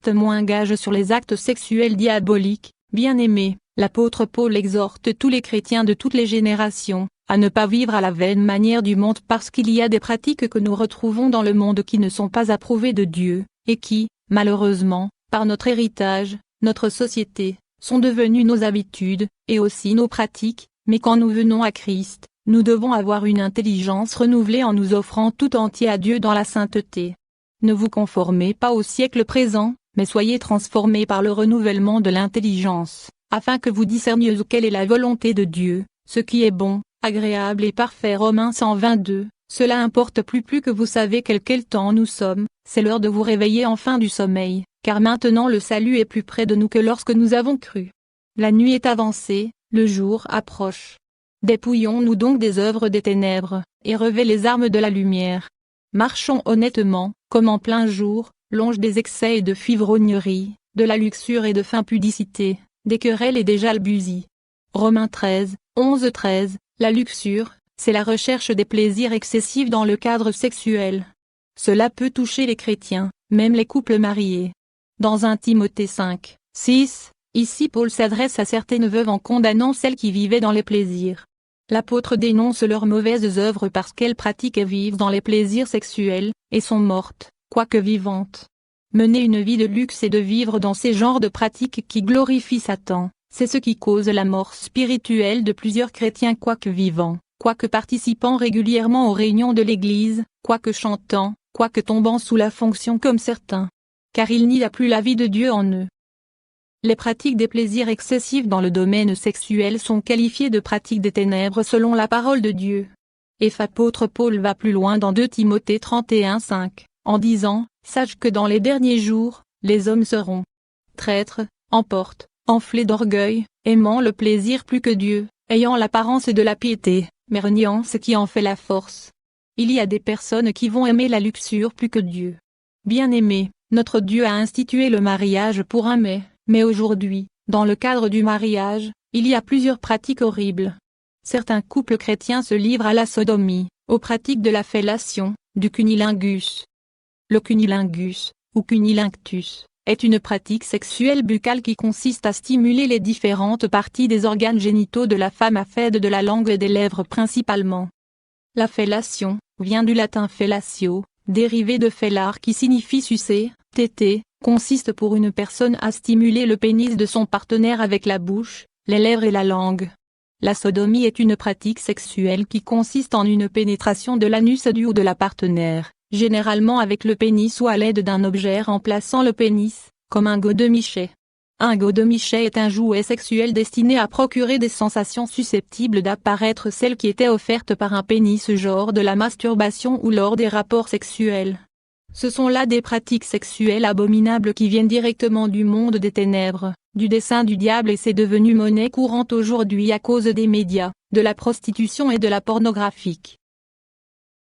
tristement engage sur les actes sexuels diaboliques. Bien-aimés, l'apôtre Paul exhorte tous les chrétiens de toutes les générations à ne pas vivre à la vaine manière du monde parce qu'il y a des pratiques que nous retrouvons dans le monde qui ne sont pas approuvées de Dieu, et qui, malheureusement, par notre héritage, notre société, sont devenues nos habitudes, et aussi nos pratiques, mais quand nous venons à Christ, nous devons avoir une intelligence renouvelée en nous offrant tout entier à Dieu dans la sainteté. Ne vous conformez pas au siècle présent, mais soyez transformés par le renouvellement de l'intelligence, afin que vous discerniez quelle est la volonté de Dieu, ce qui est bon, agréable et parfait. Romains 122. Cela importe plus que vous savez quel temps nous sommes, c'est l'heure de vous réveiller enfin du sommeil, car maintenant le salut est plus près de nous que lorsque nous avons cru. La nuit est avancée, le jour approche. Dépouillons-nous donc des œuvres des ténèbres, et revêtons les armes de la lumière. Marchons honnêtement, comme en plein jour, longe des excès et de fivrognerie, de la luxure et de fin pudicité, des querelles et des jalousies. Romains 13, 11-13, la luxure, c'est la recherche des plaisirs excessifs dans le cadre sexuel. Cela peut toucher les chrétiens, même les couples mariés. Dans 1 Timothée 5, 6, ici Paul s'adresse à certaines veuves en condamnant celles qui vivaient dans les plaisirs. L'apôtre dénonce leurs mauvaises œuvres parce qu'elles pratiquent et vivent dans les plaisirs sexuels, et sont mortes, quoique vivantes. Mener une vie de luxe et de vivre dans ces genres de pratiques qui glorifient Satan, c'est ce qui cause la mort spirituelle de plusieurs chrétiens quoique vivants, quoique participant régulièrement aux réunions de l'Église, quoique chantant, quoique tombant sous la fonction comme certains. Car il n'y a plus la vie de Dieu en eux. Les pratiques des plaisirs excessifs dans le domaine sexuel sont qualifiées de pratiques des ténèbres selon la parole de Dieu. Et l'apôtre Paul va plus loin dans 2 Timothée 31:5, en disant, « Sache que dans les derniers jours, les hommes seront traîtres, emportes, enflés d'orgueil, aimant le plaisir plus que Dieu, ayant l'apparence de la piété, mais reniant ce qui en fait la force. » Il y a des personnes qui vont aimer la luxure plus que Dieu. Bien-aimés, notre Dieu a institué le mariage pour un mais aujourd'hui, dans le cadre du mariage, il y a plusieurs pratiques horribles. Certains couples chrétiens se livrent à la sodomie, aux pratiques de la fellation, du cunnilingus. Le cunnilingus, ou cunnilingus, est une pratique sexuelle buccale qui consiste à stimuler les différentes parties des organes génitaux de la femme à l'aide de la langue et des lèvres principalement. La fellation, vient du latin fellatio, dérivé de fellar qui signifie sucer, téter, consiste pour une personne à stimuler le pénis de son partenaire avec la bouche, les lèvres et la langue. La sodomie est une pratique sexuelle qui consiste en une pénétration de l'anus du ou de la partenaire, généralement avec le pénis ou à l'aide d'un objet remplaçant le pénis, comme un godemichet. Un godemichet est un jouet sexuel destiné à procurer des sensations susceptibles d'apparaître celles qui étaient offertes par un pénis genre de la masturbation ou lors des rapports sexuels. Ce sont là des pratiques sexuelles abominables qui viennent directement du monde des ténèbres, du dessein du diable et c'est devenu monnaie courante aujourd'hui à cause des médias, de la prostitution et de la pornographique.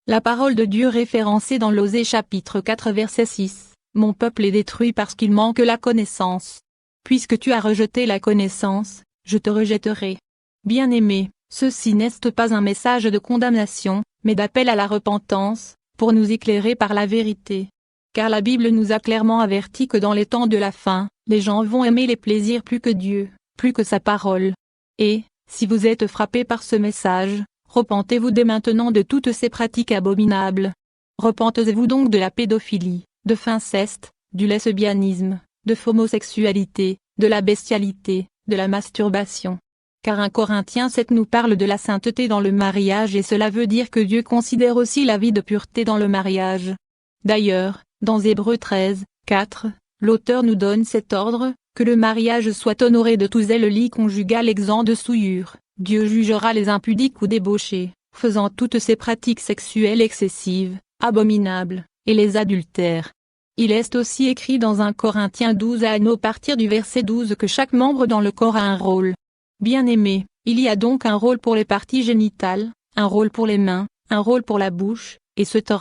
La parole de Dieu référencée dans l'Osée chapitre 4 verset 6, « Mon peuple est détruit parce qu'il manque la connaissance. Puisque tu as rejeté la connaissance, je te rejetterai. » Bien-aimés, ceci n'est pas un message de condamnation, mais d'appel à la repentance, pour nous éclairer par la vérité. Car la Bible nous a clairement averti que dans les temps de la fin, les gens vont aimer les plaisirs plus que Dieu, plus que sa parole. Et, si vous êtes frappés par ce message, repentez-vous dès maintenant de toutes ces pratiques abominables. Repentez-vous donc de la pédophilie, de l'inceste, du lesbianisme, de l'homosexualité, de la bestialité, de la masturbation. Car 1 Corinthiens 7 nous parle de la sainteté dans le mariage et cela veut dire que Dieu considère aussi la vie de pureté dans le mariage. D'ailleurs, dans Hébreux 13, 4, l'auteur nous donne cet ordre, que le mariage soit honoré de tous et le lit conjugal exempt de souillure. Dieu jugera les impudiques ou débauchés, faisant toutes ces pratiques sexuelles excessives, abominables, et les adultères. Il est aussi écrit dans 1 Corinthiens 12 à partir du verset 12 que chaque membre dans le corps a un rôle. Bien-aimés, il y a donc un rôle pour les parties génitales, un rôle pour les mains, un rôle pour la bouche, etc.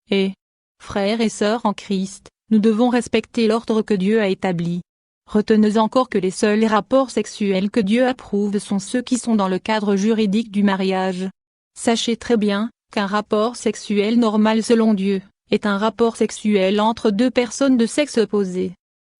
Et, frères et sœurs en Christ, nous devons respecter l'ordre que Dieu a établi. Retenez encore que les seuls rapports sexuels que Dieu approuve sont ceux qui sont dans le cadre juridique du mariage. Sachez très bien, qu'un rapport sexuel normal selon Dieu, est un rapport sexuel entre deux personnes de sexe opposé.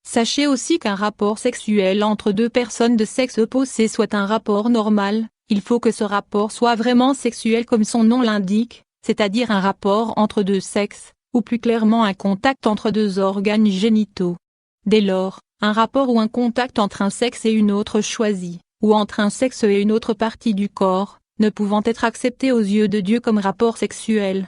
Sachez aussi qu'un rapport sexuel entre deux personnes de sexe opposé soit un rapport normal, il faut que ce rapport soit vraiment sexuel comme son nom l'indique, c'est-à-dire un rapport entre deux sexes, ou plus clairement un contact entre deux organes génitaux. Dès lors, un rapport ou un contact entre un sexe et une autre choisie, ou entre un sexe et une autre partie du corps, ne pouvant être accepté aux yeux de Dieu comme rapport sexuel.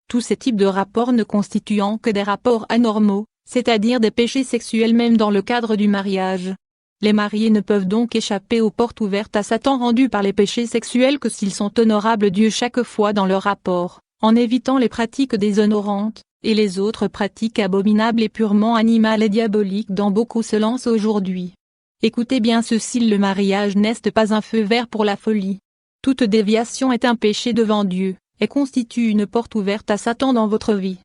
Tous ces types de rapports ne constituant que des rapports anormaux, c'est-à-dire des péchés sexuels même dans le cadre du mariage. Les mariés ne peuvent donc échapper aux portes ouvertes à Satan rendues par les péchés sexuels que s'ils sont honorables Dieu chaque fois dans leur rapport, en évitant les pratiques déshonorantes, et les autres pratiques abominables et purement animales et diaboliques dont beaucoup se lancent aujourd'hui. Écoutez bien ceci, le mariage n'est pas un feu vert pour la folie. Toute déviation est un péché devant Dieu, et constitue une porte ouverte à Satan dans votre vie.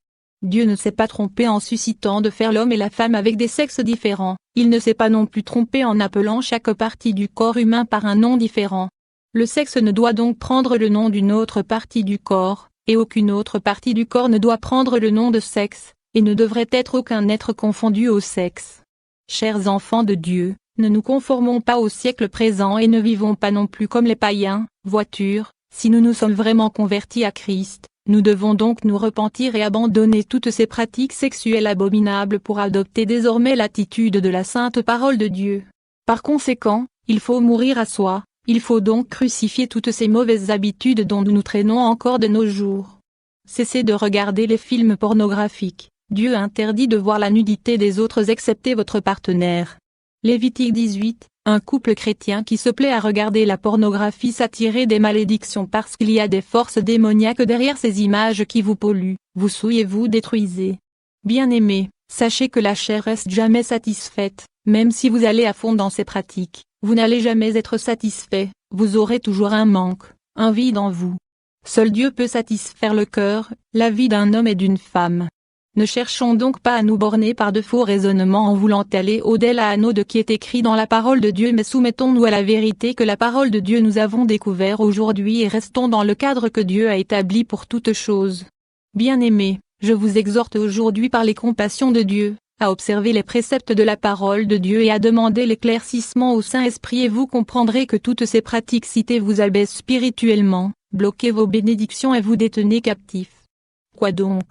Dieu ne s'est pas trompé en suscitant de faire l'homme et la femme avec des sexes différents, il ne s'est pas non plus trompé en appelant chaque partie du corps humain par un nom différent. Le sexe ne doit donc prendre le nom d'une autre partie du corps, et aucune autre partie du corps ne doit prendre le nom de sexe, et ne devrait être aucun être confondu au sexe. Chers enfants de Dieu, ne nous conformons pas au siècle présent et ne vivons pas non plus comme les païens, voiture, si nous nous sommes vraiment convertis à Christ, nous devons donc nous repentir et abandonner toutes ces pratiques sexuelles abominables pour adopter désormais l'attitude de la sainte parole de Dieu. Par conséquent, il faut mourir à soi, il faut donc crucifier toutes ces mauvaises habitudes dont nous nous traînons encore de nos jours. Cessez de regarder les films pornographiques, Dieu interdit de voir la nudité des autres excepté votre partenaire. Lévitique 18, un couple chrétien qui se plaît à regarder la pornographie s'attirer des malédictions parce qu'il y a des forces démoniaques derrière ces images qui vous polluent, vous souillent et vous détruisez. Bien-aimés, sachez que la chair reste jamais satisfaite, même si vous allez à fond dans ces pratiques, vous n'allez jamais être satisfait, vous aurez toujours un manque, un vide en vous. Seul Dieu peut satisfaire le cœur, la vie d'un homme et d'une femme. Ne cherchons donc pas à nous borner par de faux raisonnements en voulant aller au-delà de qui est écrit dans la parole de Dieu, mais soumettons-nous à la vérité que la parole de Dieu nous avons découvert aujourd'hui et restons dans le cadre que Dieu a établi pour toutes choses. Bien-aimés, je vous exhorte aujourd'hui par les compassions de Dieu, à observer les préceptes de la parole de Dieu et à demander l'éclaircissement au Saint-Esprit et vous comprendrez que toutes ces pratiques citées vous abaissent spirituellement, bloquez vos bénédictions et vous détenez captifs. Quoi donc?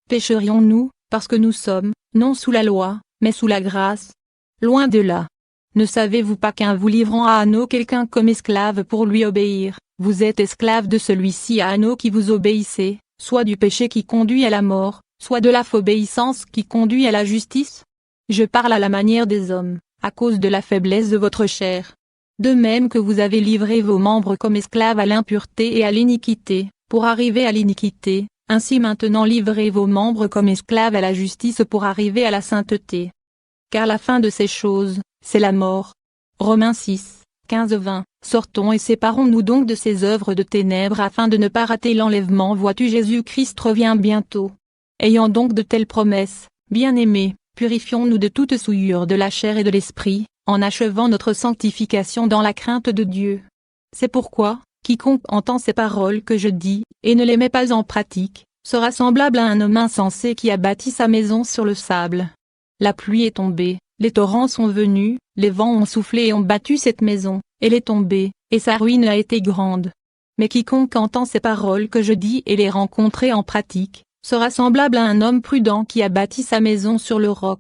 Pécherions-nous, parce que nous sommes, non sous la loi, mais sous la grâce? Loin de là. Ne savez-vous pas qu'en vous livrant à Anneau quelqu'un comme esclave pour lui obéir, vous êtes esclave de celui-ci à Anneau qui vous obéissez, soit du péché qui conduit à la mort, soit de la fausse-obéissance qui conduit à la justice? Je parle à la manière des hommes, à cause de la faiblesse de votre chair. De même que vous avez livré vos membres comme esclaves à l'impureté et à l'iniquité, pour arriver à l'iniquité, ainsi maintenant livrez vos membres comme esclaves à la justice pour arriver à la sainteté. Car la fin de ces choses, c'est la mort. Romains 6, 15-20. Sortons et séparons-nous donc de ces œuvres de ténèbres afin de ne pas rater l'enlèvement. Vois-tu, Jésus-Christ revient bientôt. Ayant donc de telles promesses, bien-aimés, purifions-nous de toute souillure de la chair et de l'esprit, en achevant notre sanctification dans la crainte de Dieu. C'est pourquoi, quiconque entend ces paroles que je dis, et ne les met pas en pratique, sera semblable à un homme insensé qui a bâti sa maison sur le sable. La pluie est tombée, les torrents sont venus, les vents ont soufflé et ont battu cette maison, elle est tombée, et sa ruine a été grande. Mais quiconque entend ces paroles que je dis et les rencontrer en pratique, sera semblable à un homme prudent qui a bâti sa maison sur le roc.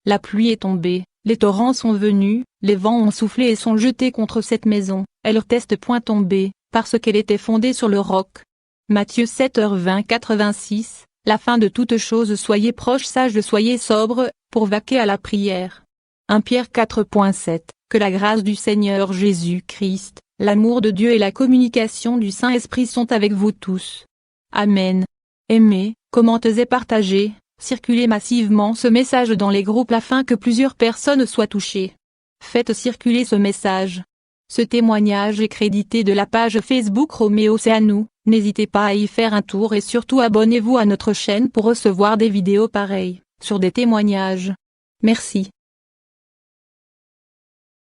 La pluie est tombée, les torrents sont venus, les vents ont soufflé et sont jetés contre cette maison, elle reste point tombée, parce qu'elle était fondée sur le roc. Matthieu 7h20-86, la fin de toutes choses. Soyez proches, sages, soyez sobres, pour vaquer à la prière. 1 Pierre 4.7, que la grâce du Seigneur Jésus-Christ, l'amour de Dieu et la communication du Saint-Esprit sont avec vous tous. Amen. Aimez, commentez et partagez, circulez massivement ce message dans les groupes afin que plusieurs personnes soient touchées. Faites circuler ce message. Ce témoignage est crédité de la page Facebook Roméo c'est à nous, n'hésitez pas à y faire un tour et surtout abonnez-vous à notre chaîne pour recevoir des vidéos pareilles, sur des témoignages. Merci.